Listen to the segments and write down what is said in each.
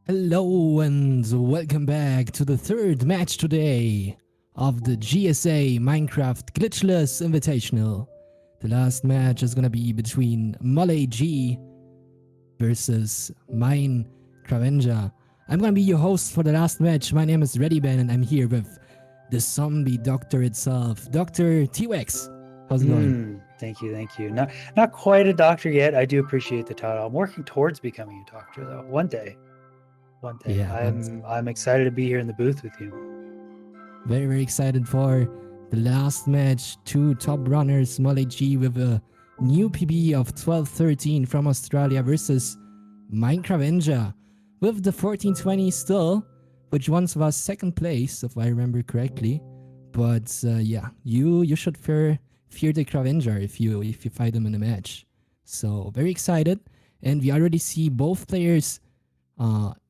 Hello and welcome back to the third match today of the GSA Minecraft Glitchless Invitational. The last match is gonna be between MoleyG versus MinecrAvenger. I'm gonna be your host for the last match. My name is ReadyBen and I'm here with the zombie doctor itself, Dr. T-Wex. How's it going? Thank you, thank you. Not quite a doctor yet. I do appreciate the title. I'm working towards becoming a doctor though. One day. One day. Yeah, but I'm excited to be here in the booth with you. very excited for the last match. Two top runners, MoleyG with a new PB of 12-13 from Australia versus MinecrAvenger with the 14-20 still, which once was second place, if I remember correctly. But yeah, you should fear the Cravenger if you fight him in a match. So very excited, and we already see both players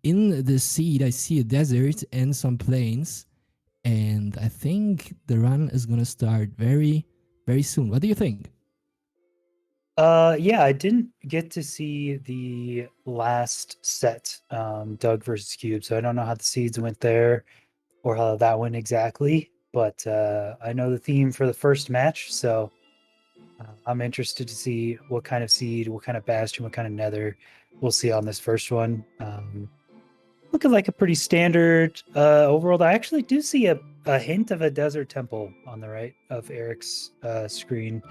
in the seed. I see a desert and some plains, and I think the run is gonna start very soon. What do you think? Yeah, I didn't get to see the last set, Doug versus Cube, so I don't know how the seeds went there or how that went exactly. But I know the theme for the first match, so I'm interested to see what kind of seed, what kind of bastion, what kind of nether we'll see on this first one. Looking like a pretty standard overworld. I actually do see a hint of a desert temple on the right of Eric's screen,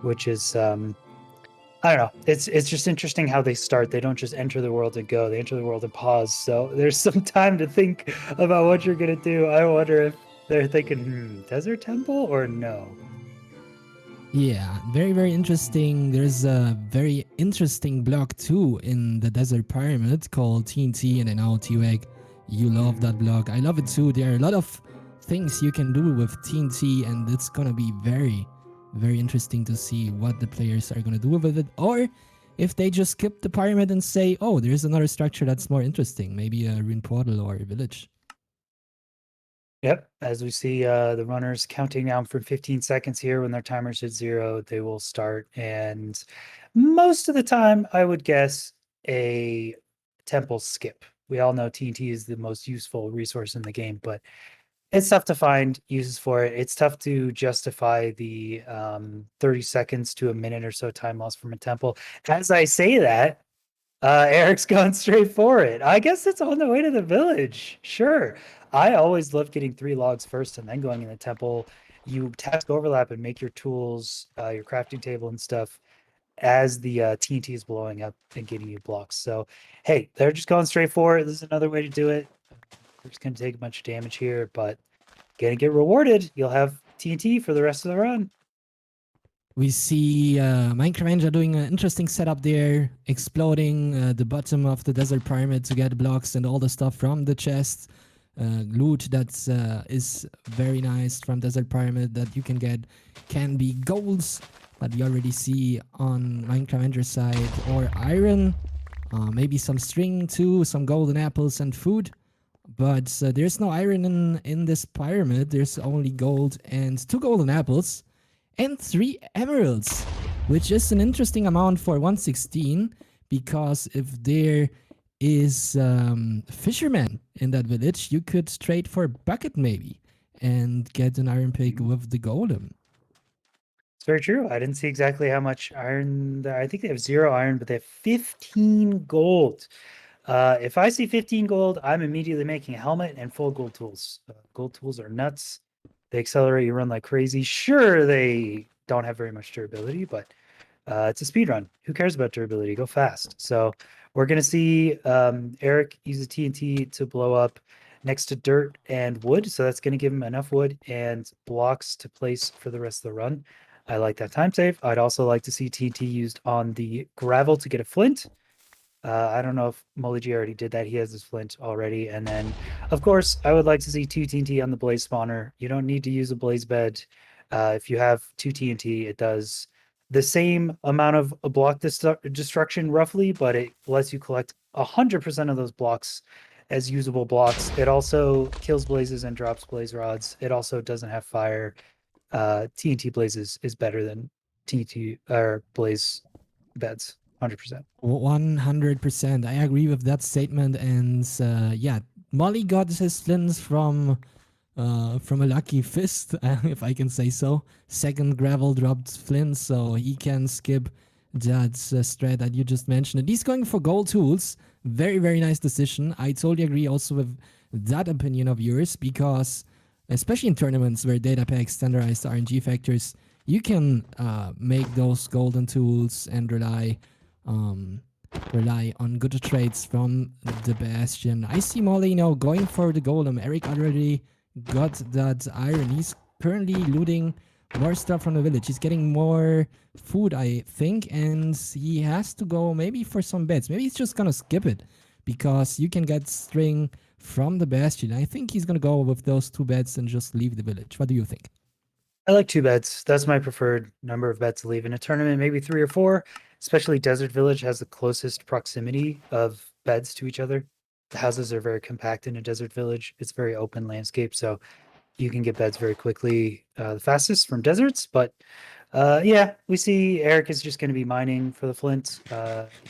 which is I don't know. It's just interesting how they start. They don't just enter the world and go. They enter the world and pause. So there's some time to think about what you're gonna do. I wonder if they're thinking desert temple or no. Yeah, very interesting. There's a very interesting block too in the desert pyramid called TNT, and I know T-Wag, you love that block. I love it too. There are a lot of things you can do with TNT, and it's gonna be very interesting to see what the players are gonna do with it, or if they just skip the pyramid and say, oh, there's another structure that's more interesting, maybe a ruined portal or a village. Yep, as we see the runners counting down for 15 seconds here. When their timer's at 0, they will start. And most of the time, I would guess a temple skip. We all know TNT is the most useful resource in the game, but it's tough to find uses for it. It's tough to justify the 30 seconds to a minute or so time loss from a temple. As I say that, Eric's going straight for it. I guess it's on the way to the village. Sure. I always love getting 3 logs first and then going in the temple. You task overlap and make your tools, your crafting table and stuff as the TNT is blowing up and getting you blocks. So, hey, they're just going straight for it. This is another way to do it. We're just going to take a bunch of damage here, but gonna get rewarded. You'll have TNT for the rest of the run. We see MinecrAvenger doing an interesting setup there, exploding the bottom of the desert pyramid to get blocks and all the stuff from the chest. Loot that is very nice from desert pyramid that you can get can be golds, but we already see on MinecrAvenger's side, or iron, maybe some string too, some golden apples and food. But there's no iron in this pyramid. There's only gold and 2 golden apples and 3 emeralds, which is an interesting amount for 116, because if there is fishermen in that village, you could trade for a bucket maybe and get an iron pick with the golem. It's very true. I didn't see exactly how much iron. I think they have 0 iron, but they have 15 gold. If I see 15 gold, I'm immediately making a helmet and full gold tools. Gold tools are nuts. They accelerate your run like crazy. Sure, they don't have very much durability, but it's a speed run. Who cares about durability? Go fast. So we're going to see Eric use the TNT to blow up next to dirt and wood. So that's going to give him enough wood and blocks to place for the rest of the run. I like that time save. I'd also like to see TNT used on the gravel to get a flint. I don't know if MoleyG already did that. He has his flint already. And then, of course, I would like to see 2 TNT on the blaze spawner. You don't need to use a blaze bed. If you have 2 TNT, it does the same amount of block destruction roughly, but it lets you collect 100% of those blocks as usable blocks. It also kills blazes and drops blaze rods. It also doesn't have fire. TNT blazes is better than TNT or blaze beds. 100%. 100%. I agree with that statement. And yeah, Molly got his flints from a lucky fist, if I can say so. Second gravel dropped flint, so he can skip that strat that you just mentioned. And he's going for gold tools. Very, very nice decision. I totally agree also with that opinion of yours because, especially in tournaments where data packs standardized RNG factors, you can make those golden tools and um, rely on good trades from the Bastion. I see Molly now going for the golem. Eric already got that iron. He's currently looting more stuff from the village. He's getting more food, I think, and he has to go maybe for some beds. Maybe he's just gonna skip it because you can get string from the Bastion. I think he's gonna go with those 2 beds and just leave the village. What do you think? I like 2 beds. That's my preferred number of beds to leave in a tournament, maybe 3 or 4. Especially Desert Village has the closest proximity of beds to each other. The houses are very compact in a desert village. It's very open landscape, so you can get beds very quickly, the fastest from deserts. But yeah, we see Eric is just going to be mining for the flint.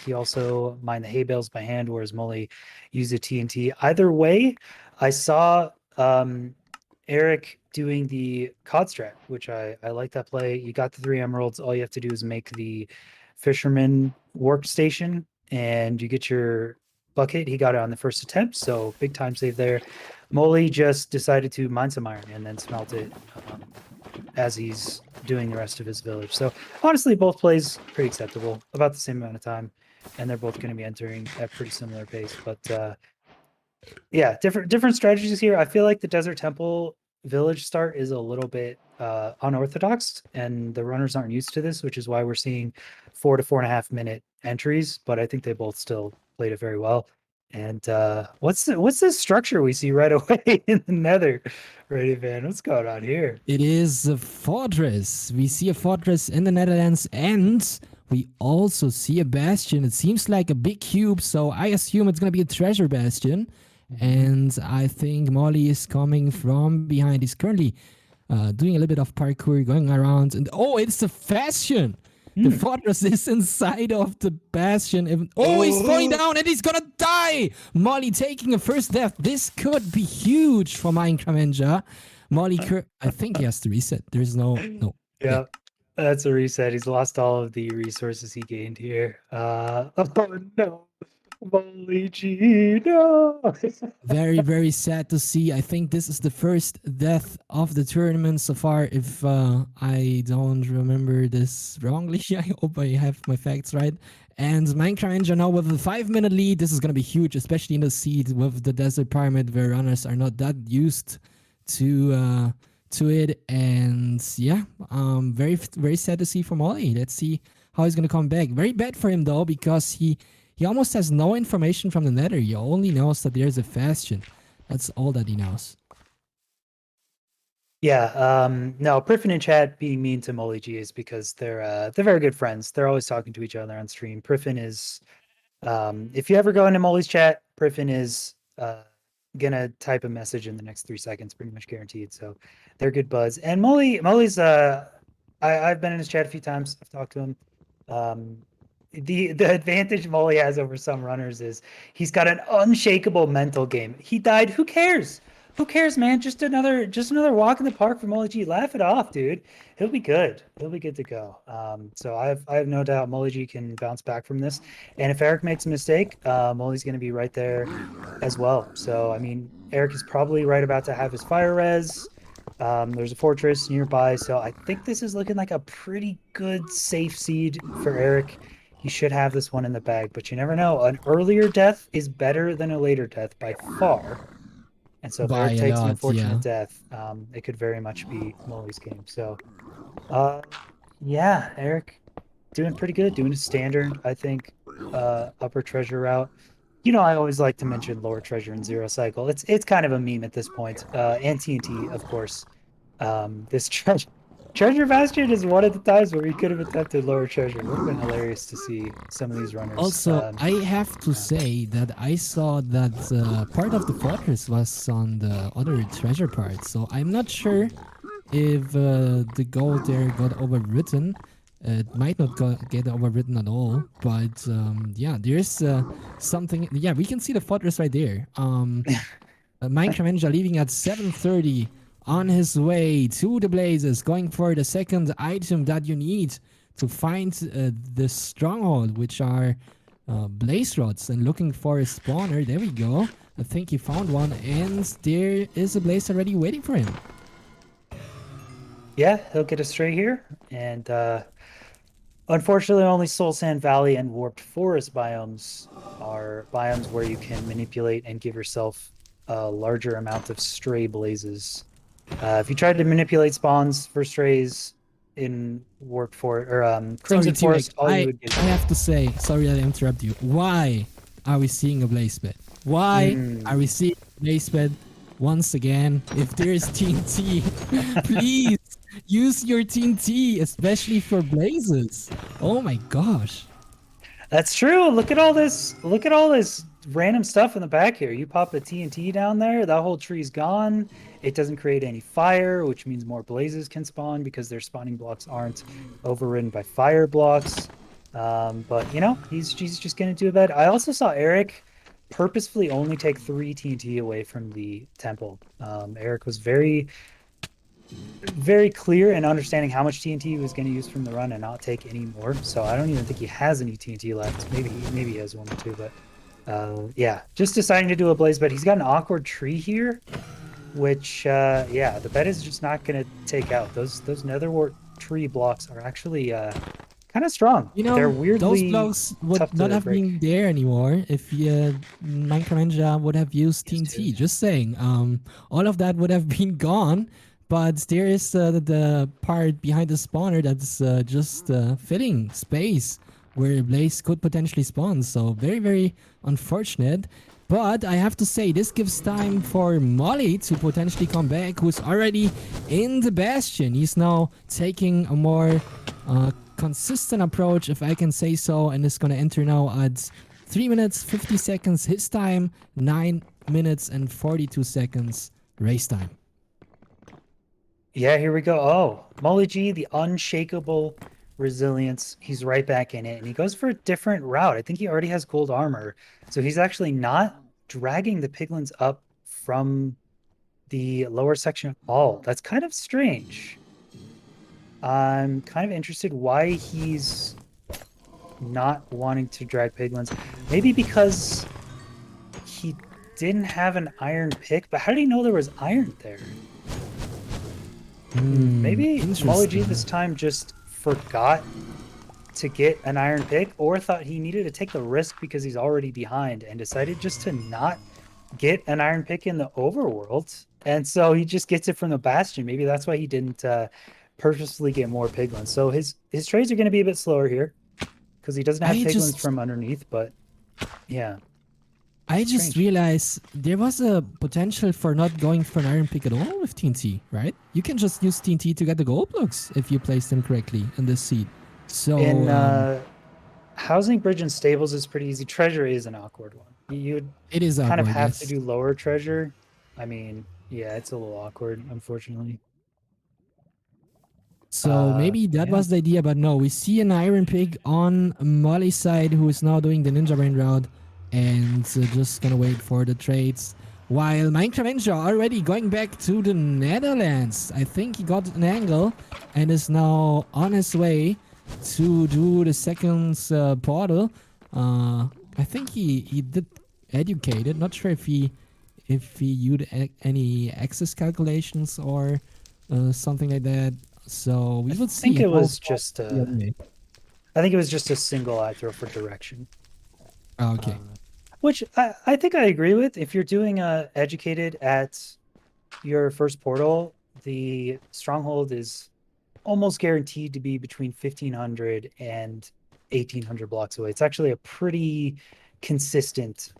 He also mined the hay bales by hand, whereas Molly used a TNT. Either way, I saw Eric doing the cod strat, which I like that play. You got the 3 emeralds. All you have to do is make the fisherman workstation and you get your bucket. He got it on the first attempt, so big time save there. Moley just decided to mine some iron and then smelt it as he's doing the rest of his village. So honestly, both plays pretty acceptable, about the same amount of time, and they're both going to be entering at pretty similar pace. But yeah, different strategies here. I feel like the Desert Temple village start is a little bit unorthodox, and the runners aren't used to this, which is why we're seeing 4 to 4.5 minute entries. But I think they both still played it very well. And what's this structure we see right away in the Nether? Ready, man? What's going on here? It is a fortress. We see a fortress in the Netherlands and we also see a bastion. It seems like a big cube, so I assume it's going to be a treasure bastion. And I think Molly is coming from behind. He's currently doing a little bit of parkour, going around. And oh, it's a bastion. The fortress is inside of the bastion. Oh, he's falling down and he's gonna die! Molly taking a first death. This could be huge for MinecrAvenger. Molly, I think he has to reset. There's no. Yeah, that's a reset. He's lost all of the resources he gained here. Oh no. MoleyG, no! Very, very sad to see. I think this is the first death of the tournament so far, if I don't remember this wrongly. I hope I have my facts right. And MinecrAvenger now with a 5-minute lead. This is going to be huge, especially in the seed with the Desert Pyramid where runners are not that used to it. And yeah, very, very sad to see for Molly. Let's see how he's going to come back. Very bad for him though, because he almost has no information from the Nether. He only knows that there's a bastion. That's all that he knows. Yeah, no, Priffin in chat being mean to MoleyG is because they're very good friends. They're always talking to each other on stream. Priffin is, if you ever go into Moley's chat, Priffin is gonna type a message in the next 3 seconds, pretty much guaranteed. So they're good buds. And Moley's I've been in his chat a few times. I've talked to him. The advantage Moley has over some runners is he's got an unshakable mental game. He died. Who cares? Who cares, man? Just another walk in the park for MoleyG. Laugh it off, dude. He'll be good. He'll be good to go. So I have no doubt MoleyG can bounce back from this. And if Eric makes a mistake, Moley's going to be right there as well. So I mean, Eric is probably right about to have his fire res. There's a fortress nearby, so I think this is looking like a pretty good safe seed for Eric. He should have this one in the bag, but you never know. An earlier death is better than a later death by far. And so if Eric takes an unfortunate death, it could very much be Moley's game. So, yeah, Eric doing pretty good, doing a standard, I think, upper treasure route. You know, I always like to mention lower treasure and zero cycle. It's kind of a meme at this point. And TNT, of course. This treasure bastion is one of the times where we could have attempted lower treasure. It would have been hilarious to see some of these runners. Also, I have to say that I saw that part of the fortress was on the other treasure part. So I'm not sure if the gold there got overwritten. It might not get overwritten at all, but yeah, there's something. Yeah, we can see the fortress right there. MinecrAvenger leaving at 7:30 on his way to the blazes, going for the second item that you need to find the stronghold, which are blaze rods, and looking for a spawner. There we go. I think he found one, and there is a blaze already waiting for him. Yeah, he'll get us straight here. And unfortunately, only Soul Sand Valley and Warped Forest biomes are biomes where you can manipulate and give yourself a larger amount of stray blazes. If you tried to manipulate spawns for strays in Warped Forest or Sorry, Crimson T-Rex. Forest, all you would get. I have to say, sorry that I interrupt you. Why are we seeing a blaze bed? Why are we seeing a blaze bed once again? If there is TNT, please use your TNT, especially for blazes. Oh my gosh. That's true. Look at all this. Look at all this random stuff in the back here. You pop the TNT down there, that whole tree's gone. It doesn't create any fire, which means more blazes can spawn because their spawning blocks aren't overridden by fire blocks. But you know, he's just gonna do that. I also saw Eric purposefully only take 3 TNT away from the temple. Eric was very clear in understanding how much TNT he was going to use from the run and not take any more. So I don't even think he has any TNT left. Maybe he has one or two, but yeah, just deciding to do a blaze bed. He's got an awkward tree here, which yeah, the bed is just not going to take out. Those netherwort tree blocks are actually kind of strong. You know, they're weirdly those blocks would tough not to have break. been there anymore if MinecrAvenger would have used TNT. Just saying, all of that would have been gone. But there is the part behind the spawner that's just filling space where Blaze could potentially spawn. So very, very unfortunate. But I have to say, this gives time for Molly to potentially come back, who's already in the Bastion. He's now taking a more consistent approach, if I can say so, and is going to enter now at 3 minutes 50 seconds his time, 9 minutes and 42 seconds race time. Yeah, here we go. Oh, MoleyG, the unshakable resilience. He's right back in it, and he goes for a different route. I think he already has gold armor, so he's actually not dragging the piglins up from the lower section at all. That's kind of strange. I'm kind of interested why he's not wanting to drag piglins. Maybe because he didn't have an iron pick, but how did he know there was iron there? Maybe MoleyG this time just forgot to get an iron pick, or thought he needed to take the risk because he's already behind and decided just to not get an iron pick in the overworld. And so he just gets it from the Bastion. Maybe that's why he didn't purposely get more piglins. So his trades are going to be a bit slower here because he doesn't have piglins from underneath, but yeah. I just realized there was a potential for not going for an iron pick at all with TNT, right? You can just use TNT to get the gold blocks if you place them correctly in this seed. So in housing, bridge, and stables is pretty easy. Treasure is an awkward one. You'd kind of have to do lower treasure. I mean, yeah, it's a little awkward, unfortunately. So maybe that was the idea, but no, we see an iron pig on Molly's side who is now doing the ninja brain route and just gonna wait for the trades. While MinecrAvenger already going back to the Netherlands. I think he got an angle and is now on his way to do the second portal. I think he did educate it. Not sure if he used any access calculations or something like that. So we will see. I think it was just I think it was just a single eye throw for direction. Okay. Which I think I agree with. If you're doing educated at your first portal, the stronghold is almost guaranteed to be between 1,500 and 1,800 blocks away. It's actually a pretty consistent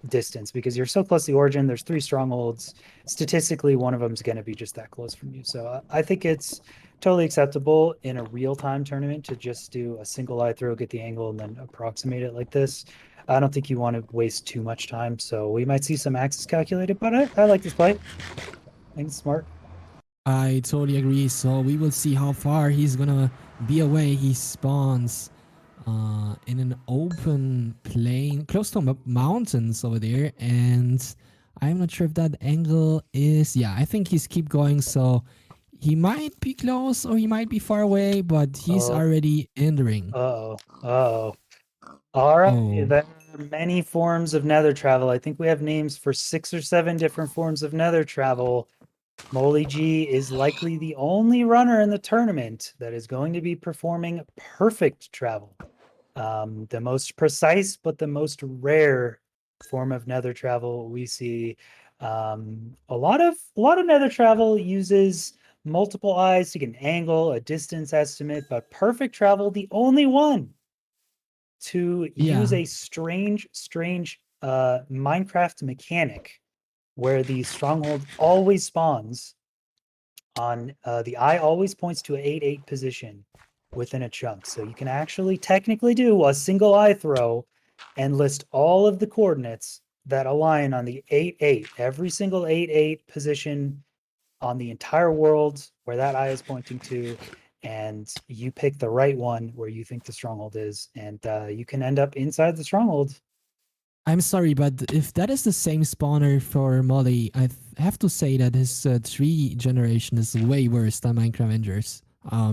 distance because you're so close to the origin. There's 3 strongholds. Statistically, one of them is going to be just that close from you. So I think it's totally acceptable in a real-time tournament to just do a single eye throw, get the angle, and then approximate it like this. I don't think you want to waste too much time, so we might see some axes calculated, but I like this play. I think it's smart. I totally agree. So we will see how far he's gonna be away. He spawns in an open plain close to mountains over there, and I'm not sure if that angle is. Yeah, I think he's keep going, so he might be close or he might be far away, but he's Oh, already in the ring. uh-oh, uh-oh. All right, Oh, there are many forms of nether travel. I think we have names for 6 or 7 different forms of nether travel. MoleyG is likely the only runner in the tournament that is going to be performing perfect travel. The most precise but the most rare form of nether travel we see. A lot of nether travel uses multiple eyes to get an angle, a distance estimate, but perfect travel, the only one to use yeah. a strange Minecraft mechanic where the stronghold always spawns on the eye always points to an 8-8 position within a chunk. So you can actually technically do a single eye throw and list all of the coordinates that align on the 8-8, every single 8-8 position on the entire world where that eye is pointing to, and you pick the right one where you think the stronghold is, and you can end up inside the stronghold. I'm sorry, but if that is the same spawner for Molly, have to say that his tree generation is way worse than MinecrAvengers.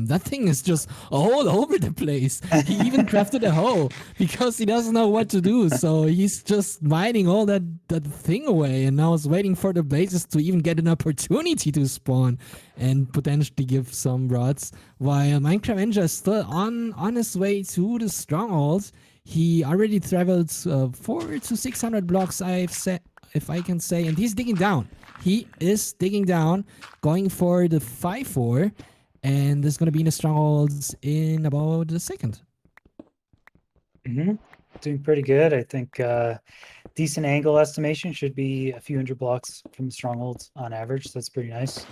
That thing is just all over the place. He even crafted a hoe because he doesn't know what to do. So he's just mining all that thing away, and now is waiting for the blazes to even get an opportunity to spawn and potentially give some rods. While MinecrAvenger is still on his way to the stronghold. He already traveled 400 to 600 blocks, I've said, if I can say, and he's digging down. He is digging down, going for the 5-4, and there's going to be in the strongholds in about a second. Doing pretty good. I think decent angle estimation should be a few hundred blocks from the strongholds on average. So that's pretty nice.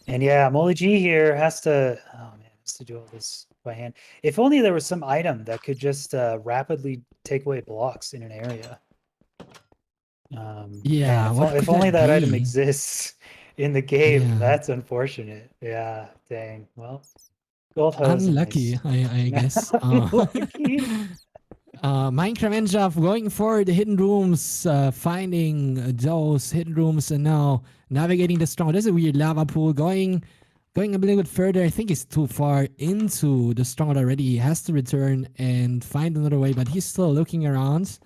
And yeah, MoleyG here has to, oh man, has to do all this by hand. If only there was some item that could just rapidly take away blocks in an area. Man, Yeah, what if could only that that item be? exists in the game. Yeah, That's unfortunate. Yeah, dang. Well, gold hoe is a unlucky, nice. I guess. Unlucky. MinecrAvenger going for the hidden rooms, finding those hidden rooms, and now navigating the strong. There's a weird lava pool going a little bit further. I think he's too far into the stronghold already. He has to return and find another way, but he's still looking around.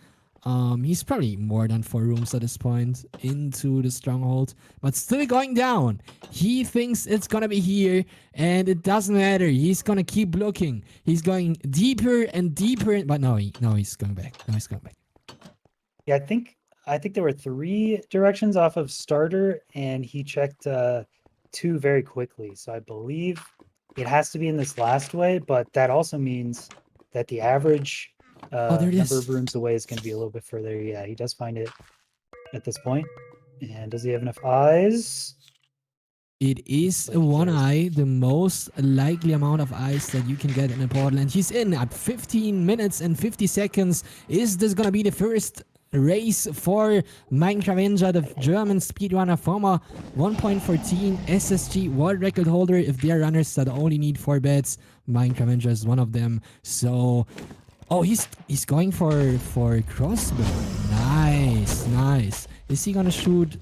He's probably more than 4 rooms at this point into the stronghold, but still going down. He thinks it's gonna be here, and it doesn't matter. He's gonna keep looking. He's going deeper and deeper, but no, he's going back. No, he's going back. Yeah, I think there were 3 directions off of starter, and he checked 2 very quickly. So I believe it has to be in this last way, but that also means that the average Oh, there it number is. of rooms away is going to be a little bit further. Yeah, he does find it at this point. And does he have enough eyes? It Looks is a like he one does. eye, the most likely amount of eyes that you can get in a portal, and he's in at 15 minutes and 50 seconds. Is this gonna be the first race for MinecrAvenger, the German speedrunner, former 1.14 SSG world record holder? If they are runners that only need 4 bets, MinecrAvenger is one of them. So, oh, he's going for crossbow. Nice, nice. Is he gonna shoot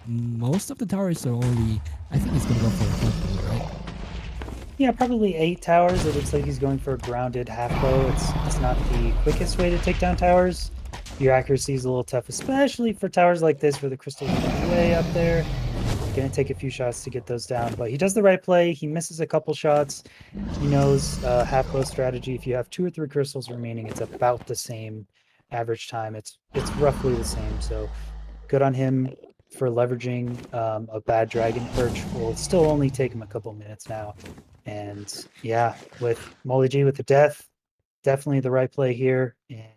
most of the towers or only? I think he's gonna go for a crossbow, right? Yeah, probably 8 towers. It looks like he's going for a grounded half bow. It's not the quickest way to take down towers. Your accuracy is a little tough, especially for towers like this where the crystals are way up there. Gonna take a few shots to get those down, but he does the right play. He misses a couple shots. He knows half bow strategy. If you have 2 or 3 crystals remaining, it's about the same average time. It's roughly the same. So good on him for leveraging a bad dragon perch. Will still only take him a couple minutes now. And yeah, with MoleyG with the death, definitely the right play here. And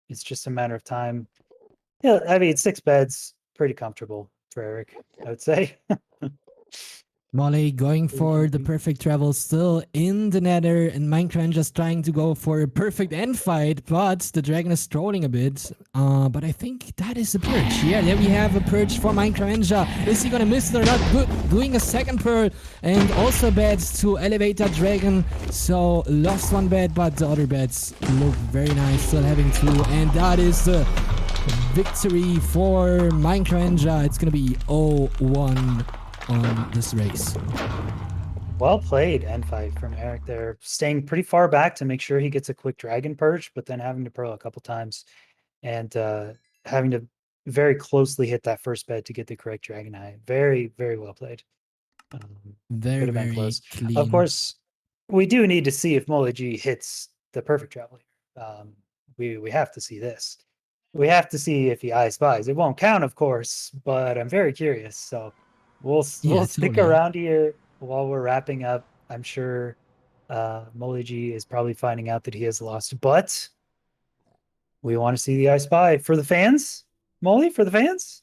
it's just a matter of time. Yeah, I mean, 6 beds, pretty comfortable for Eric, I would say. Molly going for the perfect travel still in the Nether, and Minecraft just trying to go for a perfect end fight, but the dragon is trolling a bit. But I think that is a purge. Yeah, there we have a purge for MinecrAvenger. Is he gonna miss it or not? Good, doing a second purge, and also beds to elevate that dragon. So lost one bed, but the other beds look very nice, still having two, and that is the victory for MinecrAvenger. It's gonna be 0-1 on this race. Well played, end fight from Eric there, staying pretty far back to make sure he gets a quick dragon purge, but then having to pearl a couple times and having to very closely hit that first bed to get the correct dragon eye. Very, very well played. Very, Could have been very close. Of clean. course, we do need to see if MoleyG hits the perfect travel here. We have to see this. We have to see if he eye spies. It won't count, of course, but I'm very curious. So Yeah, we'll stick totally. around here while we're wrapping up. I'm sure MoleyG is probably finding out that he has lost, but we want to see the eye spy for the fans. Molly, for the fans.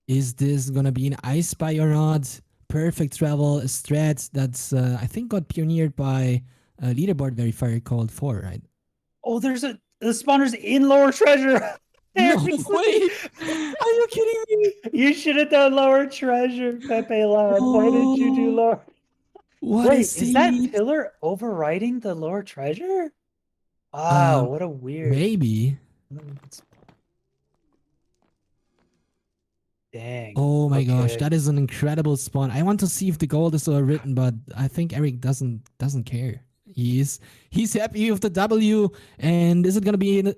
Is this gonna be an I Spy or not? Perfect travel, a strat that's I think got pioneered by a leaderboard verifier called 4, right? Oh, there's the spawner's in lower treasure. No There's way! Are you kidding me? You should have done lower treasure, Pepe Lad. Why didn't you do Oh, lower? what a Wait, is that seed! pillar overriding the lower treasure? Wow, what a weird. Maybe. Dang. Oh my gosh, Okay. that is an incredible spawn. I want to see if the gold is still written, but I think Eric doesn't care. He's happy with the W, and is it gonna be an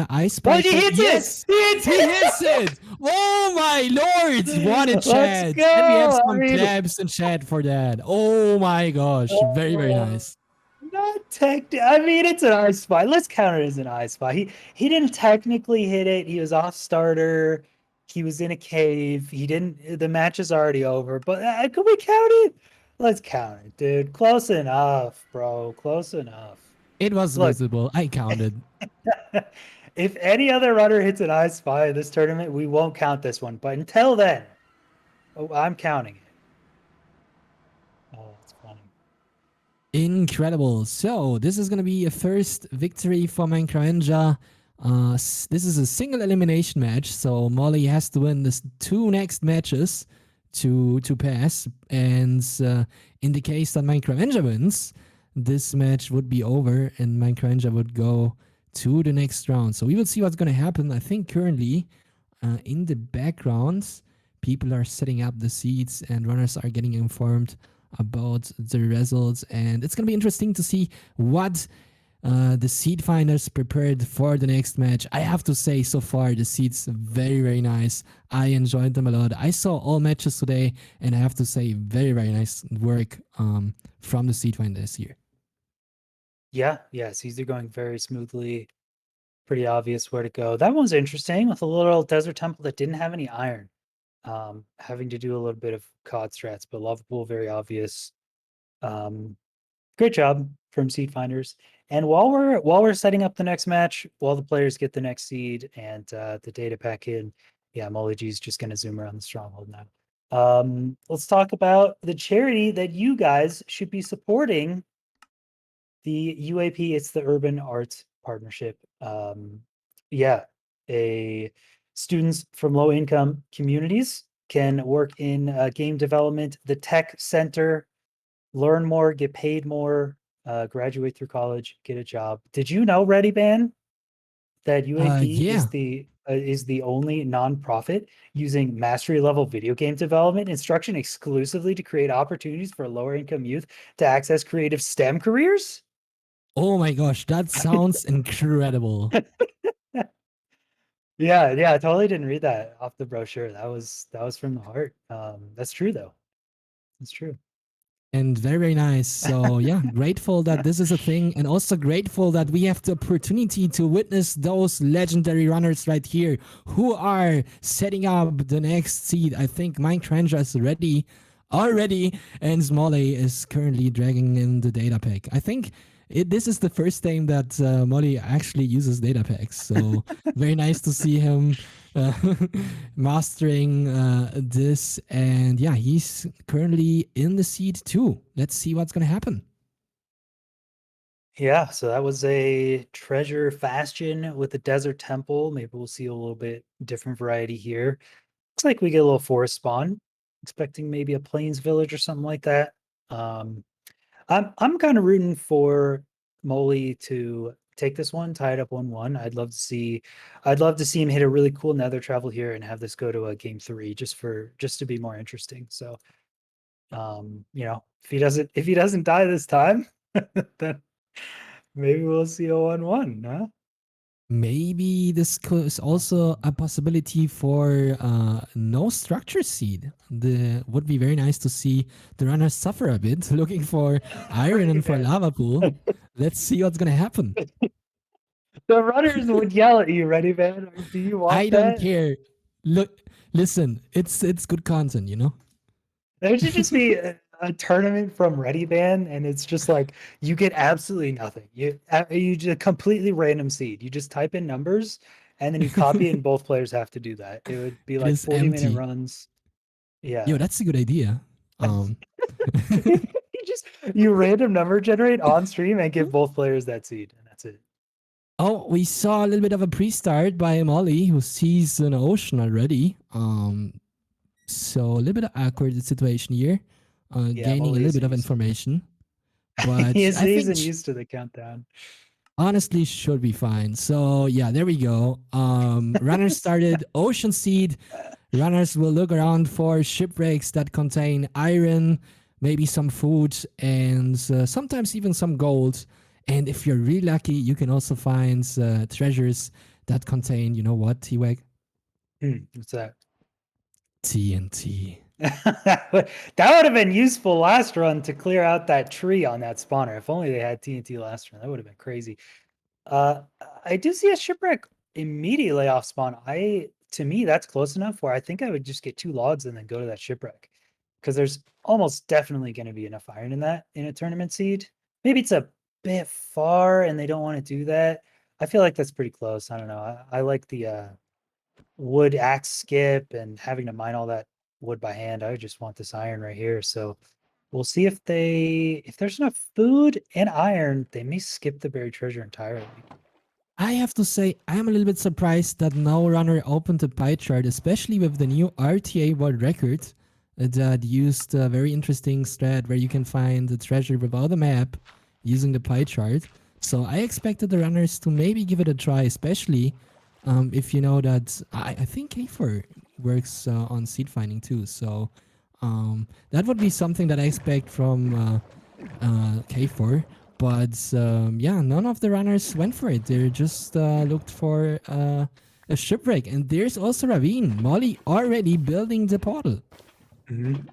I Spy What? He for? hits it! Yes, He hits he hits it! it! Oh my lord! What a Let's chat! And we have go! I some mean, claps in chat for that. Oh my gosh, very very uh, nice. not tech. I mean, it's an I spy. Let's count it as an I spy. He didn't technically hit it. He was off starter. He was in a cave. He didn't. The match is already over. But could we count it? Let's count it, dude. Close enough, bro. Close enough. It was Look, visible. I counted. if any other runner hits an I spy in this tournament, we won't count this one. But until then, oh, I'm counting it. Oh, that's funny. Incredible. So this is gonna be a first victory for MinecrAvenger. This is a single elimination match, so Molly has to win this two next matches to pass. And in the case that MinecrAvenger wins, this match would be over, and MinecrAvenger would go to the next round. So we will see what's gonna happen. I think currently, in the background, people are setting up the seats, and runners are getting informed about the results, and it's gonna be interesting to see what the seed finders prepared for the next match. I have to say, so far the seeds very very nice. I enjoyed them a lot. I saw all matches today, and I have to say, very very nice work from the seed finders here. Yeah, seeds are going very smoothly. Pretty obvious where to go. That one's interesting with a little desert temple that didn't have any iron. Having to do a little bit of COD strats, but lava pool, very obvious. Great job from seed finders. And while we're setting up the next match, while the players get the next seed and the data pack in, yeah, MoleyG is just going to zoom around the stronghold now. Let's talk about the charity that you guys should be supporting. The UAP, it's the Urban Arts Partnership. Yeah, a students from low income communities can work in game development. The tech center, learn more, get paid more, graduate through college, get a job. Did you know, Ready Ban, that UAP Yeah. is the only nonprofit using mastery level video game development instruction exclusively to create opportunities for lower income youth to access creative STEM careers? Oh my gosh, that sounds incredible. Yeah, I totally didn't read that off the brochure. That was from the heart. That's true though. It's true. And very, very nice. So, yeah, grateful that this is a thing, and also grateful that we have the opportunity to witness those legendary runners right here who are setting up the next seed. I think MinecrAvenger is ready already, and Smoley is currently dragging in the data pack. I think this is the first time that Molly actually uses data packs. So, very nice to see him uh, mastering this. And yeah, he's currently in the seed too. Let's see what's going to happen. Yeah, so that was a treasure bastion with a desert temple. Maybe we'll see a little bit different variety here. Looks like we get a little forest spawn. Expecting maybe a plains village or something like that. Um, I'm kind of rooting for Moley to take this one, tie it up 1-1. I'd love to see him hit a really cool nether travel here and have this go to a game 3 just to be more interesting. So you know, if he doesn't die this time, then maybe we'll see a 1-1, huh? Maybe this is also a possibility for no structure seed. The would be very nice to see the runners suffer a bit, looking for iron Ready, and for man. lava pool. Let's see what's gonna happen. The runners would yell at you, ready, man? Do you want I don't that? care. Look, listen, it's good content, you know. There should just be a tournament from Ready Band, and it's just like you get absolutely nothing. You just completely random seed. You just type in numbers, and then you copy it, and both players have to do that. It would be It like is 40-minute empty. runs. Yo, Yeah. that's a good idea. Um, You random number generate on stream and give both players that seed, and that's it. oh, we saw a little bit of a pre-start by Molly, who sees an ocean already. So a little bit of awkward situation here, Yeah, gaining a Molly little bit isn't of used to it. information. He But I think isn't used to the countdown. honestly should be fine. So yeah, there we go. Runners started Ocean Seed. Runners will look around for shipwrecks that contain iron, maybe some food, and sometimes even some gold. And if you're really lucky, you can also find treasures that contain, you know what, T-Wag? What's that? TNT. That would have been useful last run to clear out that tree on that spawner. If only they had TNT last run, that would have been crazy. Uh, I do see a shipwreck immediately off spawn. To me, that's close enough where I think I would just get 2 logs and then go to that shipwreck because there's almost definitely going to be enough iron in that in a tournament seed. Maybe it's a bit far and they don't want to do that. I feel like that's pretty close. I don't know. I like the wood axe skip and having to mine all that wood by hand. I just want this iron right here. So we'll see if there's enough food and iron, they may skip the buried treasure entirely. I have to say, I'm a little bit surprised that no runner opened a pie chart, especially with the new RTA world record that used a very interesting strat where you can find the treasure without a map using the pie chart. So I expected the runners to maybe give it a try, especially if you know that I think K4 works on seed finding too. So that would be something that I expect from K4. But yeah, none of the runners went for it. They just looked for a shipwreck. And there's also Ravine. Molly already building the portal. Mhm.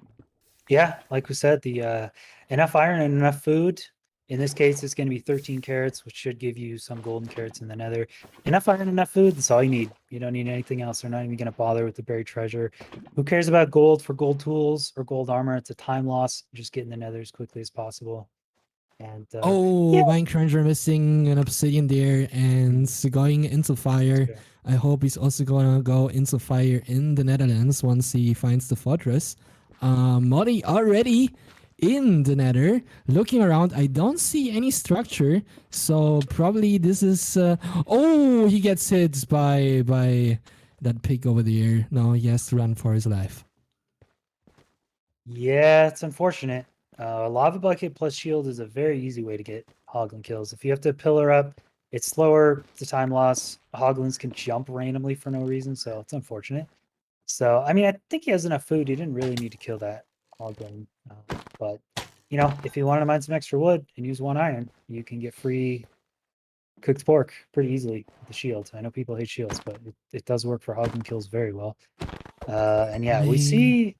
Yeah, like we said, the enough iron and enough food. In this case, it's going to be 13 carrots, which should give you some golden carrots in the nether. Enough iron, enough food. That's all you need. You don't need anything else. They're not even going to bother with the buried treasure. Who cares about gold for gold tools or gold armor? It's a time loss. Just get in the nether as quickly as possible. And yeah, Oh, MinecrAvenger missing an obsidian there and going into that's fire. fair. I hope he's also gonna go into fire in the Netherlands once he finds the fortress. Molly already in the Nether, looking around. I don't see any structure, so probably this is. Oh, he gets hit by that pig over there. No, he has to run for his life. Yeah, it's unfortunate. Lava bucket plus shield is a very easy way to get hoglin kills. If you have to pillar up, it's slower. It's a time loss. Hoglins can jump randomly for no reason, so it's unfortunate. So, I mean, I think he has enough food. He didn't really need to kill that hoglin. But, you know, if you wanted to mine some extra wood and use 1 iron, you can get free cooked pork pretty easily with the shield. I know people hate shields, but it does work for hoglin kills very well. And yeah, we I see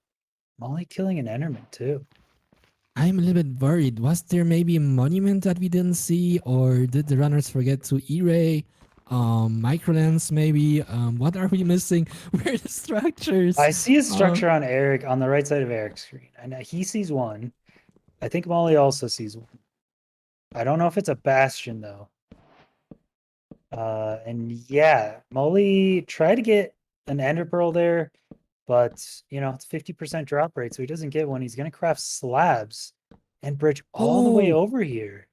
Molly killing an Enderman too. I'm a little bit worried. Was there maybe a monument that we didn't see, or did the runners forget to E-ray? Microlens maybe? What are we missing? Where are the structures? I see a Uh, structure on Eric on the right side of Eric's screen, and he sees one. I think Molly also sees one. I don't know if it's a bastion though. And yeah, Molly try to get an ender pearl there, but you know, it's 50% drop rate, so he doesn't get one. He's gonna craft slabs and bridge all the way Oh, over here.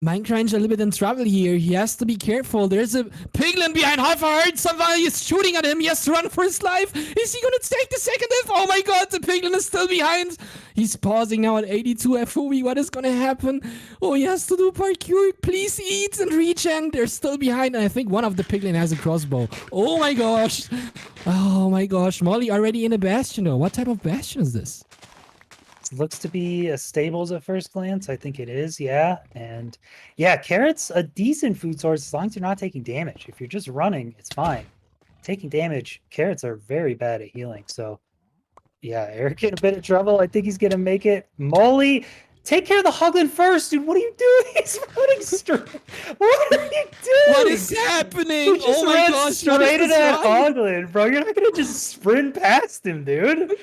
MinecrAvenger a little bit in trouble here. He has to be careful. There's a piglin behind half a heart. Somebody is shooting at him. He has to run for his life. Is he gonna take the second F? Oh my god, the piglin is still behind. He's pausing now at 82 FOV. What is gonna happen? Oh, he has to do parkour. Please eat and regen. They're still behind. And I think one of the piglin has a crossbow. Oh my gosh. Oh my gosh. Molly already in a bastion though. What type of bastion is this? Looks to be a stables at first glance. I think it is, yeah. And yeah, carrots a decent food source as long as you're not taking damage. If you're just running, it's fine. Taking damage, carrots are very bad at healing. So yeah, Eric in a bit of trouble. I think he's gonna make it. Molly, take care of the hoglin first, dude. What are you doing? He's running straight. What are you doing? What is happening? You just Oh my ran gosh. straight What is at this that run? hoglin, bro. You're not gonna just sprint past him, dude.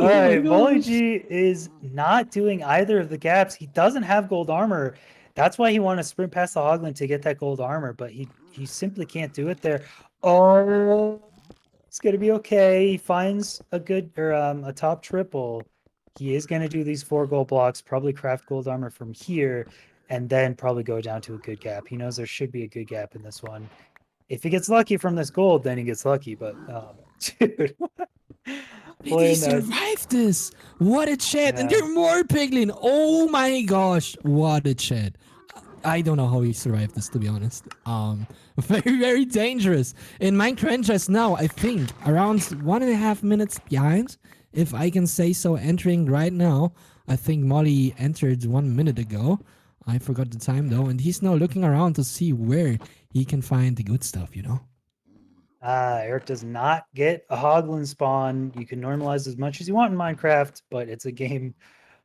All Oh my right, gosh. MoleyG is not doing either of the gaps. He doesn't have gold armor. That's why he wanted to sprint past the Hoglin to get that gold armor, but he simply can't do it there. Oh, it's gonna be okay. He finds a good or a top triple. He is gonna do these 4 gold blocks, probably craft gold armor from here, and then probably go down to a good gap. He knows there should be a good gap in this one. If he gets lucky from this gold, then he gets lucky. But dude, Did he playing that. survive this? What a chat. And Yeah. there are more piglin. Oh my gosh. What a chat. I don't know how he survived this, to be honest. Very, very dangerous. In Minecraft just now, I think around 1.5 minutes behind, if I can say so, entering right now. I think Molly entered 1 minute ago. I forgot the time though, and he's now looking around to see where he can find the good stuff, you know? Eric does not get a Hoglin spawn. You can normalize as much as you want in Minecraft, but it's a game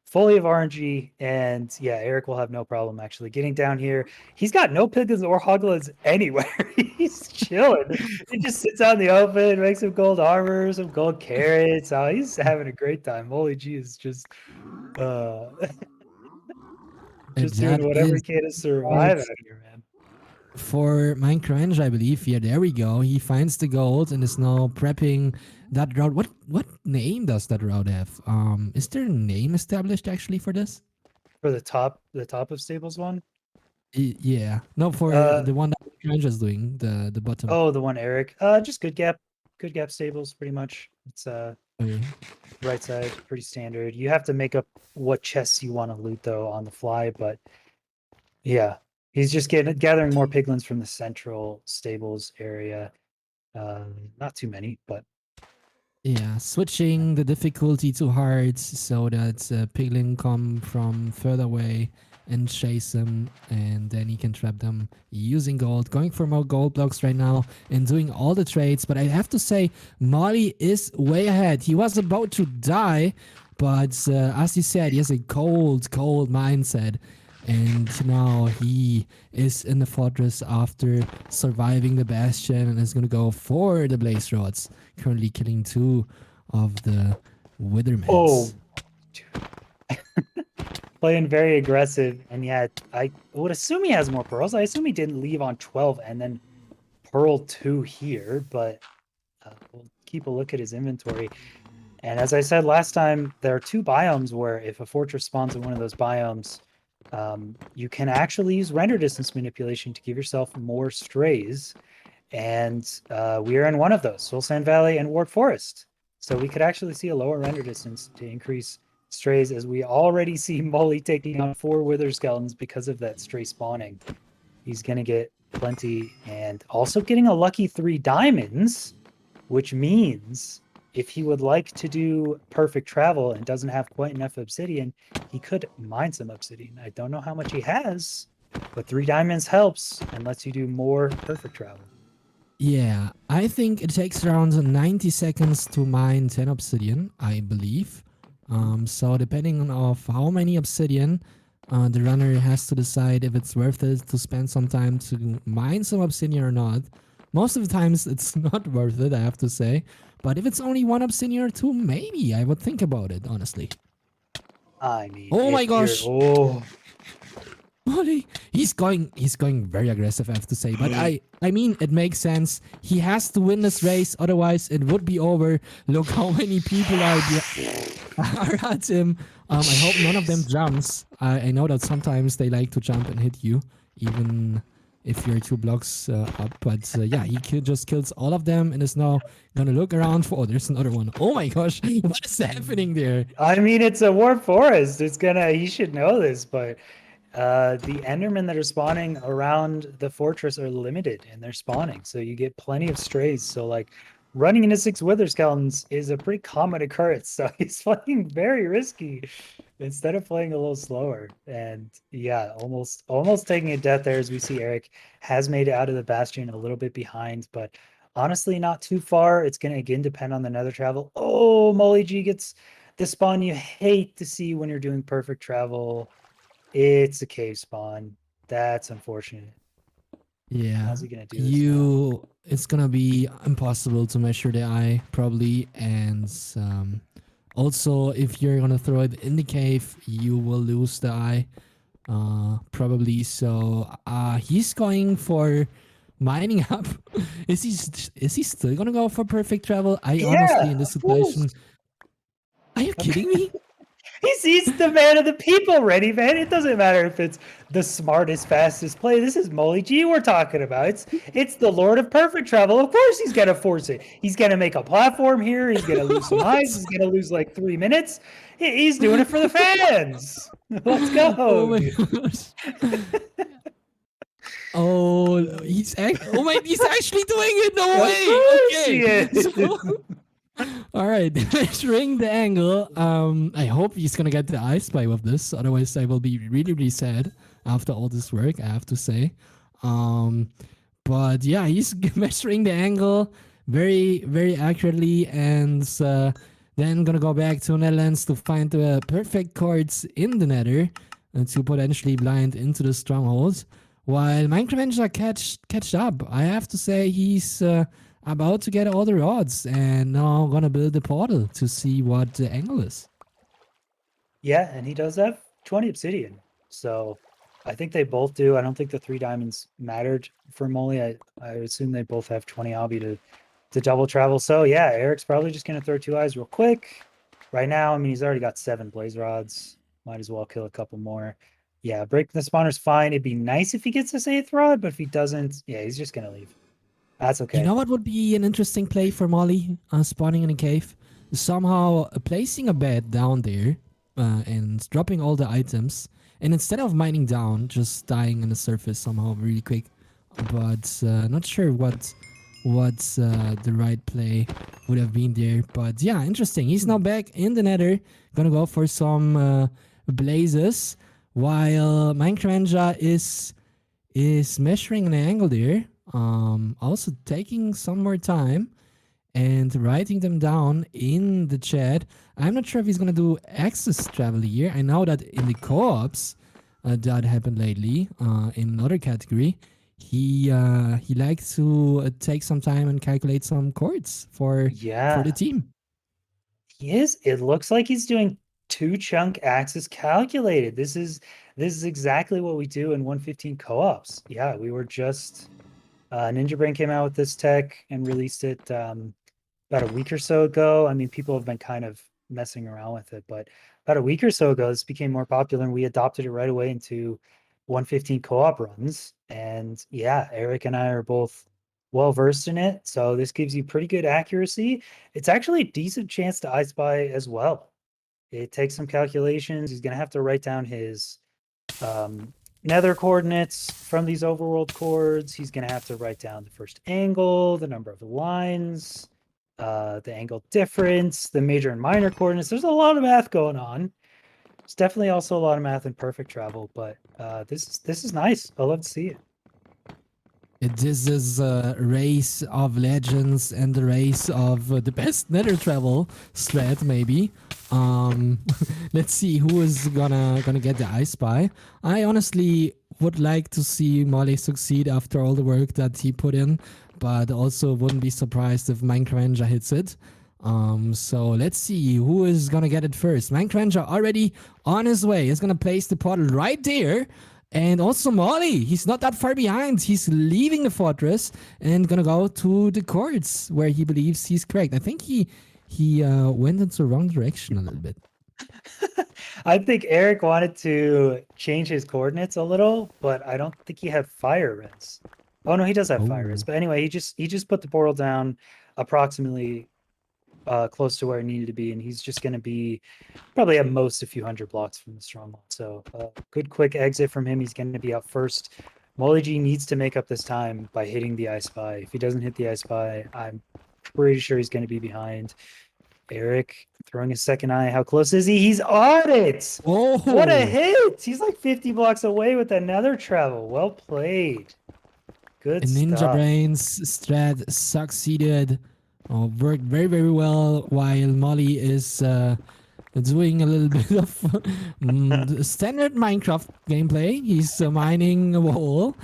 fully of RNG. And yeah, Eric will have no problem actually getting down here. He's got no piglins or Hoglins anywhere. He's chilling. He just sits out in the open, makes some gold armor, some gold carrots. Oh, he's having a great time. MoleyG is just uh And just that doing whatever he is can to survive out here, man. for MinecrAvenger, I believe. Yeah, there we go. He finds the gold and is now prepping that route. What name does that route have? Is there a name established actually for this? For the top of stables one. Yeah, no, for Uh the one that MinecrAvenger is doing, the bottom. Oh, the one Eric. Just good gap stables, pretty much. It's Okay. right side, pretty standard. You have to make up what chests you want to loot though on the fly, but yeah, he's just gathering more piglins from the central stables area. Not too many, but Yeah, switching the difficulty to hard so that piglin come from further away and chase them, and then he can trap them using gold. Going for more gold blocks right now and doing all the trades. But I have to say, Molly is way ahead. He was about to die, but as you said, he has a cold mindset. And now he is in the fortress after surviving the bastion and is going to go for the blaze rods, currently killing 2 of the withermans. oh, playing very aggressive. And yet, I would assume he has more pearls. I assume he didn't leave on 12 and then pearl 2 here, but we'll keep a look at his inventory. And as I said last time, there are 2 biomes where if a fortress spawns in one of those biomes, you can actually use render distance manipulation to give yourself more strays. And we are in one of those, Soul Sand Valley and Ward Forest. So we could actually see a lower render distance to increase strays, as we already see Molly taking on 4 Wither Skeletons because of that stray spawning. He's going to get plenty, and also getting a lucky 3 diamonds, which means if he would like to do perfect travel and doesn't have quite enough obsidian, he could mine some obsidian. I don't know how much he has, but 3 diamonds helps and lets you do more perfect travel. Yeah, I think it takes around 90 seconds to mine 10 obsidian, I believe. So depending on of how many obsidian, the runner has to decide if it's worth it to spend some time to mine some obsidian or not. Most of the times it's not worth it, I have to say. But if it's only 1 obsidian or 2, maybe I would think about it, honestly. I mean, Oh my if you're gosh! Molly, he's going very aggressive, I have to say. But I mean it makes sense. He has to win this race, otherwise it would be over. Look how many people are at him. I hope none of them Jeez. jumps. I know that sometimes they like to jump and hit you, even if you're 2 blocks up. But yeah, just kills all of them and is now gonna look around for. Oh, there's another one. Oh my gosh, what is happening there? I mean, it's a warp forest. It's gonna. You should know this, but the Endermen that are spawning around the fortress are limited in their spawning, so you get plenty of strays. So like running into 6 Wither Skeletons is a pretty common occurrence. So he's playing very risky instead of playing a little slower. And yeah, almost taking a death there, as we see Eric has made it out of the Bastion a little bit behind, but honestly not too far. It's gonna again depend on the Nether travel. Oh, MoleyG gets the spawn you hate to see when you're doing perfect travel. It's a cave spawn. That's unfortunate. Yeah, How's he gonna do this now? it's gonna be impossible to measure the eye probably, and also if you're gonna throw it in the cave, you will lose the eye, probably. So he's going for mining up. Is he still gonna go for perfect travel? I honestly Yeah, in this of course. situation, are you kidding me? He's the man of the people, ready, man. It doesn't matter if it's the smartest, fastest play. This is MoleyG we're talking about. It's the Lord of Perfect Travel. Of course he's gonna force it. He's gonna make a platform here. He's gonna lose some eyes. What? He's gonna lose like 3 minutes. He's doing it for the fans. Let's Oh go, my dude. gosh. Oh, oh my, he's actually doing it. No Of way. course he Okay. is. So, all right, measuring the angle. I hope he's gonna get the I spy with this. Otherwise, I will be really, really sad after all this work. I have to say. Um, but yeah, he's measuring the angle very, very accurately, and then gonna go back to Netherlands to find the perfect chords in the Nether and to potentially blind into the stronghold. While MinecrAvenger catched up, I have to say he's about to get all the rods and now gonna build the portal to see what the angle is. Yeah, and he does have 20 obsidian. So I think they both do. I don't think the 3 diamonds mattered for Molly. I assume they both have 20 obby to double travel. So yeah, Eric's probably just gonna throw 2 eyes real quick. Right now, I mean, he's already got 7 blaze rods. Might as well kill a couple more. Yeah, breaking the spawner's fine. It'd be nice if he gets this 8th rod, but if he doesn't, yeah, he's just gonna leave. That's You okay. know what would be an interesting play for Molly spawning in a cave? Somehow placing a bed down there and dropping all the items, and instead of mining down, just dying on the surface somehow really quick. But not sure what the right play would have been there. But yeah, interesting. He's now back in the Nether, gonna go for some blazes, while MinecrAvenger is measuring an angle there. Also taking some more time and writing them down in the chat. I'm not sure if he's gonna do access travel here. I know that in the co-ops that happened lately in another category, he likes to take some time and calculate some chords for the Yeah, team. he is. It looks like he's doing 2 chunk axis calculated. This is exactly what we do in 115 co-ops. Yeah, we were just Ninja Brain came out with this tech and released it about a week or so ago. I mean, people have been kind of messing around with it, but about a week or so ago, this became more popular and we adopted it right away into 115 co-op runs. And yeah, Eric and I are both well versed in it. So this gives you pretty good accuracy. It's actually a decent chance to I spy as well. It takes some calculations. He's going to have to write down his nether coordinates from these overworld chords. He's going to have to write down the first angle, the number of lines, the angle difference, the major and minor coordinates. There's a lot of math going on. There's definitely also a lot of math in perfect travel, but this is nice. I love to see it. This is a race of legends and the race of the best nether travel strat, maybe. Um, let's see who is gonna get the I Spy. I honestly would like to see Molly succeed after all the work that he put in, but also wouldn't be surprised if MinecrAvenger hits it. So let's see who is gonna get it first. MinecrAvenger already on his way. Is gonna place the portal right there. And also Molly, he's not that far behind. He's leaving the fortress and gonna go to the courts where he believes he's correct. I think he went into the wrong direction a little bit. I think Eric wanted to change his coordinates a little, but I don't think he had fire res. Oh no, he does have fire res. Oh, But anyway, he just put the portal down approximately close to where it needed to be, and he's just going to be probably at most a few hundred blocks from the stronghold. So good quick exit from him. He's going to be out first. MoleyG needs to make up this time by hitting the I Spy. If he doesn't hit the I Spy, I'm pretty sure he's going to be behind. Eric throwing a second eye. How close is he? He's on it. What a oh! hit! He's like 50 blocks away with that nether travel. Well played. Good Ninja stuff. Brains strat succeeded. Worked very, very well while Molly is doing a little bit of standard Minecraft gameplay. He's mining a wall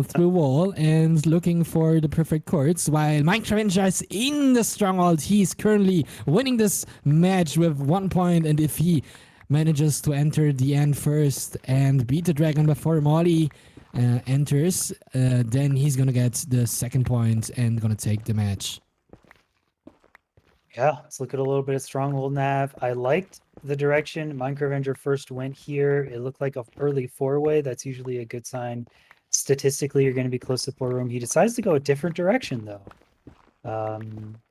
through a wall and looking for the perfect courts. While MinecrAvenger is in the stronghold, he's currently winning this match with 1 point. And if he manages to enter the end first and beat the dragon before Molly enters, then he's gonna get the 2nd point and gonna take the match. Yeah, let's look at a little bit of Stronghold nav. I liked the direction MinecrAvenger first went here. It looked like a early four-way. That's usually a good sign. Statistically, you're going to be close to four room. He decides to go a different direction, though.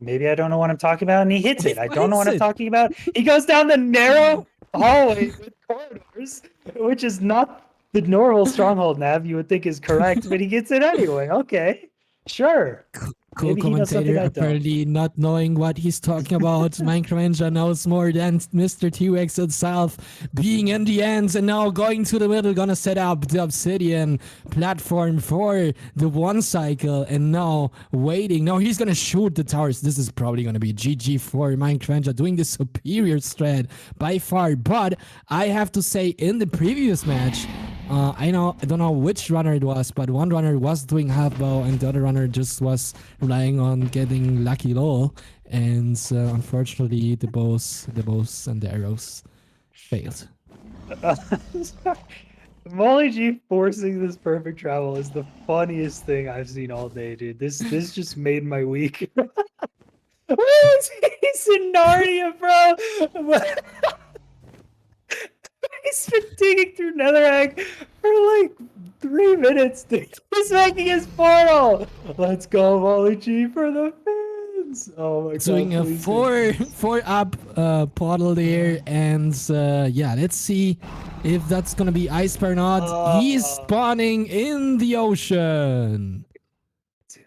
Maybe I don't know what I'm talking about, and he hits He it. I don't know finds what I'm it. talking about. He goes down the narrow hallway with corridors, which is not the normal Stronghold nav you would think is correct, but he gets it anyway. Okay, sure. Cool Maybe he knows something commentator, I don't. apparently not knowing what he's talking about. MinecrAvenger knows more than Mr. T-Rex itself, being in the ends and now going to the middle, gonna set up the obsidian platform for the one cycle and now waiting. No, he's gonna shoot the towers. This is probably gonna be GG for MinecrAvenger, doing the superior strat by far. But I have to say, in the previous match, I don't know which runner it was, but one runner was doing half bow and the other runner just was relying on getting lucky low. And unfortunately, the bows and the arrows failed. MoleyG forcing this perfect travel is the funniest thing I've seen all day, dude. This just made my week. He's in Narnia, bro. He's been digging through Netherrack for like 3 minutes, dude. He's making his portal. Let's go, MoleyG, for the fans. Oh my god, Doing a please do. four up portal there, and yeah, let's see if that's gonna be ice or not. He's Oh, spawning in the ocean. dude.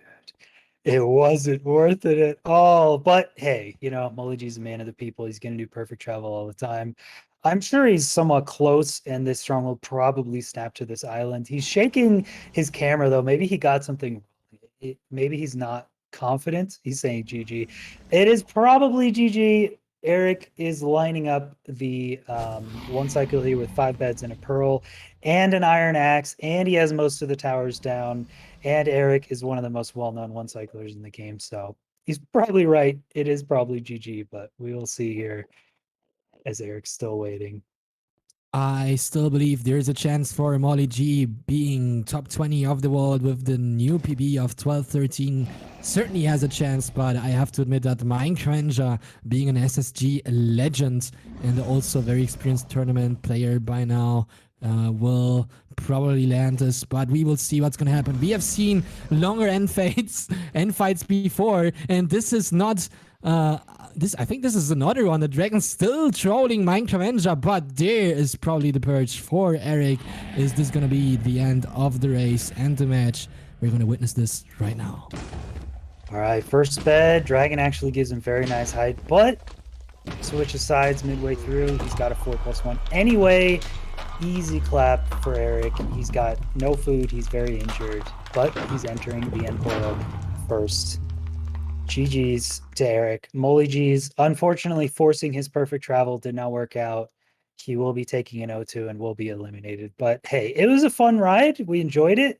It wasn't worth it at all. But hey, MoleyG's a man of the people. He's going to do perfect travel all the time. I'm sure he's somewhat close, and this stronghold probably snapped to this island. He's shaking his camera, though. Maybe he got something wrong. Maybe he's not confident. He's saying GG. It is probably GG. Eric is lining up the one cycle here with 5 beds and a pearl and an iron axe, and he has most of the towers down. And Eric is one of the most well-known one cyclers in the game, so he's probably right. It is probably GG, but we will see here as Eric's still waiting. I still believe there's a chance for MoleyG being top 20 of the world with the new PB of 12-13. Certainly has a chance, but I have to admit that MinecrAvenger, being an SSG legend and also a very experienced tournament player by now, will probably land this, but we will see what's gonna happen. We have seen longer end fights before, and this is not I think this is another one. The Dragon's still trolling MinecrAvenger, but there is probably the purge for Eric. Is this gonna be the end of the race and the match? We're gonna witness this right now. All right, first bed. Dragon actually gives him very nice height, but switches sides midway through. He's got a 4+1 anyway. Easy clap for Eric. He's got no food. He's very injured, but he's entering the end portal first. GG's to Eric. MoleyG's unfortunately forcing his perfect travel did not work out. He will be taking an O2 and will be eliminated. But hey, it was a fun ride. We enjoyed it.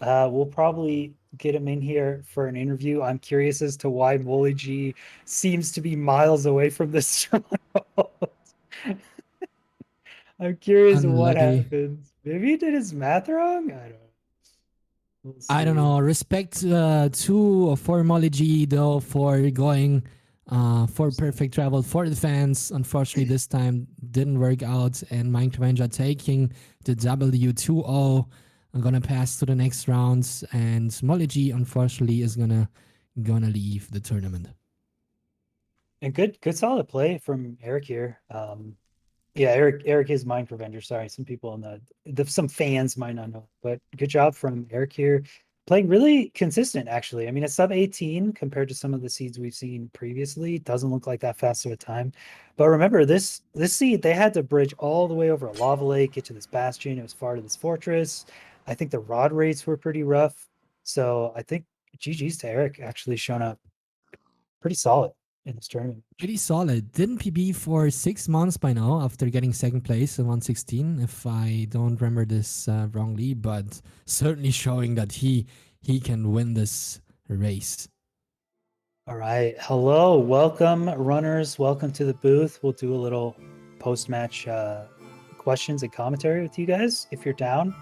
We'll probably get him in here for an interview. I'm curious as to why MoleyG seems to be miles away from this stronghold. I'm curious what Unlucky. happens. Maybe he did his math wrong. I don't know. We'll I don't see. know. Respect to for MoleyG though for going for perfect travel for the fans. Unfortunately, this time didn't work out, and MinecrAvenger taking the W2-0. I'm gonna pass to the next rounds, and MoleyG unfortunately is gonna leave the tournament. And good solid play from Eric here. Yeah, Eric is MinecrAvenger. Sorry, some people in some fans might not know, but good job from Eric here. Playing really consistent, actually. I mean, a sub 18 compared to some of the seeds we've seen previously doesn't look like that fast of a time. But remember, this seed, they had to bridge all the way over a lava lake, get to this bastion. It was far to this fortress. I think the rod rates were pretty rough. So I think GG's to Eric actually shown up pretty solid in this tournament. Pretty solid. Didn't PB for 6 months by now after getting second place in 116, if I don't remember this wrongly, but certainly showing that he can win this race. All right. Hello. Welcome, runners. Welcome to the booth. We'll do a little post-match questions and commentary with you guys if you're down.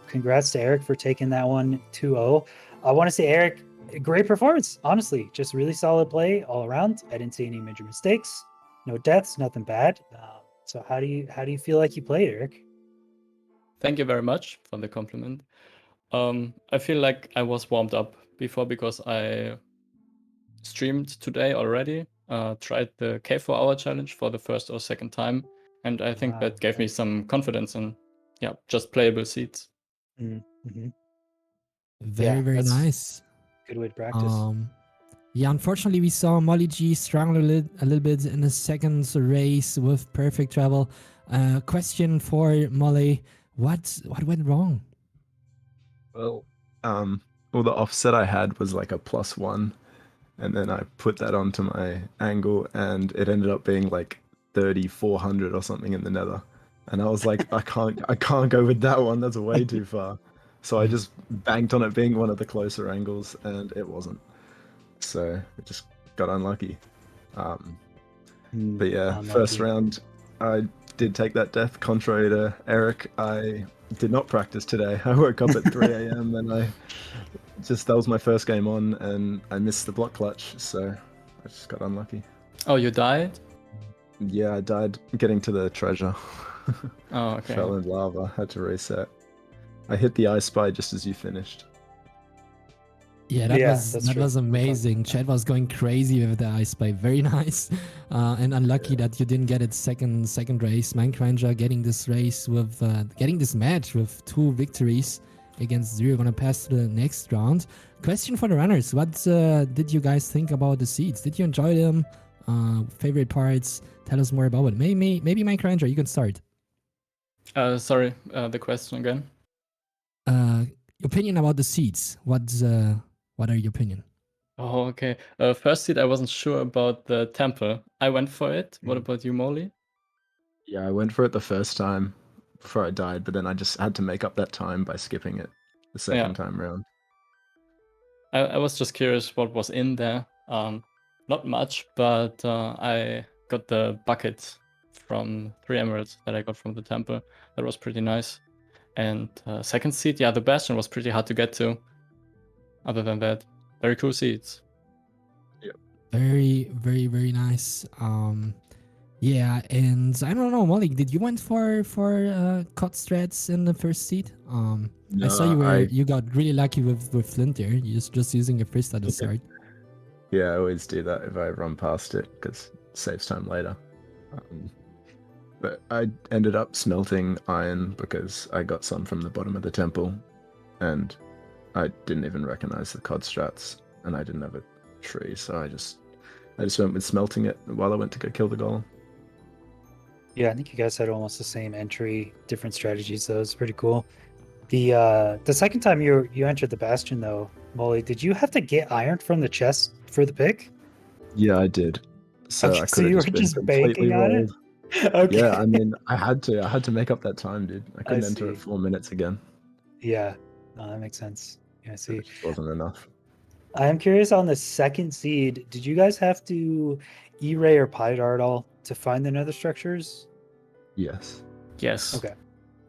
Congrats to Eric for taking that one 2-0. I want to say, Eric, great performance. Honestly, just really solid play all around. I didn't see any major mistakes, no deaths, nothing bad. So how do you feel like you played, Eric? Thank you very much for the compliment. I feel like I was warmed up before because I streamed today already. Tried the K4-hour challenge for the first or second time, and I think that gave me some confidence in, just playable seats. Mm-hmm. Very nice. Good way to practice. Yeah, unfortunately, we saw MoleyG struggle a little bit in the second race with perfect travel. Question for Molly: what went wrong? Well, the offset I had was like a +1, and then I put that onto my angle, and it ended up being like 3,400 or something in the Nether. And I was like, I can't go with that one. That's way too far. So I just banked on it being one of the closer angles, and it wasn't. So it just got unlucky. But yeah, first round, I did take that death. Contrary to Eric, I did not practice today. I woke up at 3 a.m. and that was my first game on, and I missed the block clutch, so I just got unlucky. Oh, you died? Yeah, I died getting to the treasure. Oh, okay. Fell in lava, had to reset. I hit the I Spy just as you finished. Yeah, that was amazing. Chad was going crazy with the I Spy. Very nice. And unlucky that you didn't get it second race. MinecrAvenger getting this race with getting this match with 2 victories against 0. Gonna pass to the next round. Question for the runners: what did you guys think about the seeds? Did you enjoy them? Favorite parts? Tell us more about it. Maybe MinecrAvenger, you can start. Sorry, the question again. Opinion about the seeds. What are your opinion? Oh, okay. First seed, I wasn't sure about the temple. I went for it. What about you, Moley? Yeah, I went for it the first time before I died, but then I just had to make up that time by skipping it the second time round. I was just curious what was in there. Not much, but I got the bucket from 3 emeralds that I got from the temple. That was pretty nice. And second seed, the bastion was pretty hard to get to. Other than that, very cool seeds. Yep. Very nice. Yeah, and I don't know, Molly, did you went for cut strats in the first seed? No, I saw you got really lucky with Flint there. You just using your first at the start. Yeah, I always do that if I run past it because it saves time later. But I ended up smelting iron because I got some from the bottom of the temple, and I didn't even recognize the cod strats, and I didn't have a tree, so I just went with smelting it while I went to go kill the golem. Yeah, I think you guys had almost the same entry, different strategies. Though it's pretty cool. The second time you entered the bastion, though, Molly, did you have to get iron from the chest for the pick? Yeah, I did. So okay, I could have just been completely rolled. Okay. Yeah, I mean, I had to make up that time, dude. I couldn't enter at 4 minutes again. Yeah, no, that makes sense. Yeah, I see. It just wasn't enough. I am curious on the second seed. Did you guys have to E-ray or Pytar at all to find the nether structures? Yes. Yes. Okay.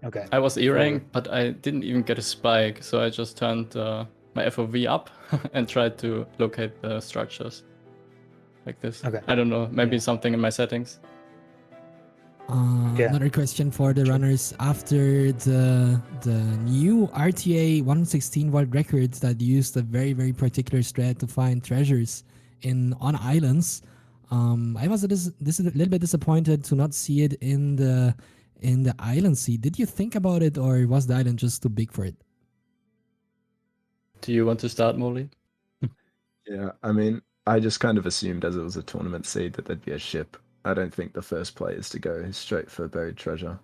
Okay. I was For- E-rank, but I didn't even get a spike, so I just turned my FOV up and tried to locate the structures like this. Okay. I don't know, maybe Yeah. something in my settings. Yeah. Another question for the Sure. runners after the new RTA 116 world record that used a very particular strat to find treasures on islands. I was a little bit disappointed to not see it in the island sea. Did you think about it, or was the island just too big for it? Do you want to start, Moley? Yeah, I mean, I just kind of assumed as it was a tournament seed that there'd be a ship. I don't think the first play is to go straight for buried treasure.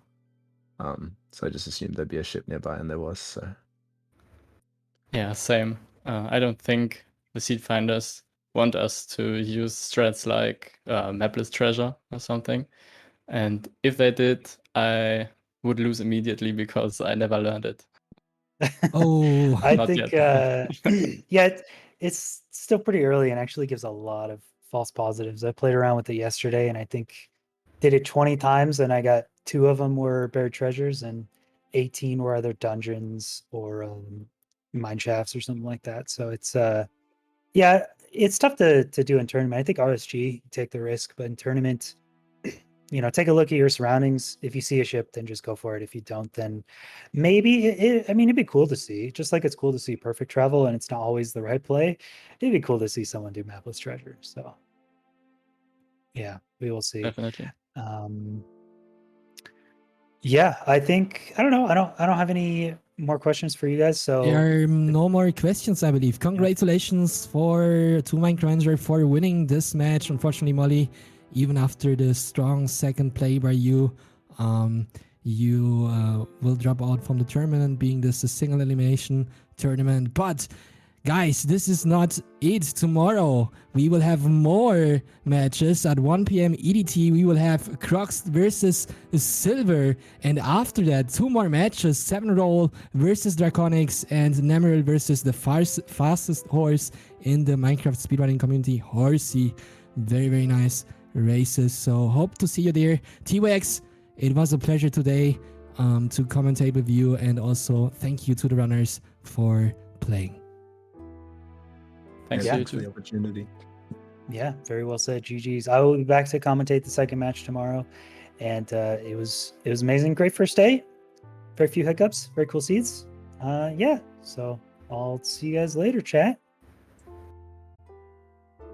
So I just assumed there'd be a ship nearby, and there was. So Yeah, same. I don't think the seed finders want us to use strats like mapless treasure or something. And if they did, I would lose immediately because I never learned it. Oh, I Not think, yet. yeah, it's still pretty early and actually gives a lot of false positives. I played around with it yesterday and I think did it 20 times and I got 2 of them were buried treasures and 18 were either dungeons or mine shafts or something like that. So it's yeah, it's tough to do in tournament. I think RSG take the risk, but in tournament, you know, take a look at your surroundings. If you see a ship, then just go for it. If you don't, then maybe I mean, it'd be cool to see. Just like it's cool to see perfect travel, and it's not always the right play. It'd be cool to see someone do mapless treasure. So, yeah, we will see. Definitely. Yeah, I think I don't know. I don't have any more questions for you guys. So there are no more questions, I believe. Congratulations to MinecrAvenger for winning this match. Unfortunately, Molly, even after the strong second play by you, you will drop out from the tournament, being this a single elimination tournament. But guys, this is not it. Tomorrow we will have more matches at 1 p.m. EDT. We will have Crocs versus Silver, and after that 2 more matches: 7-Roll versus Draconics and Nemeral versus the fastest horse in the Minecraft speedrunning community, Horsey. Very nice races. So hope to see you there. TWX, it was a pleasure today to commentate with you, and also thank you to the runners for playing. Thanks yeah, to you thanks for the too. opportunity. yeah, very well said. GG's. I will be back to commentate the second match tomorrow, and it was amazing. Great first day. Very few hiccups. Very cool seeds. Yeah. So I'll see you guys later, chat.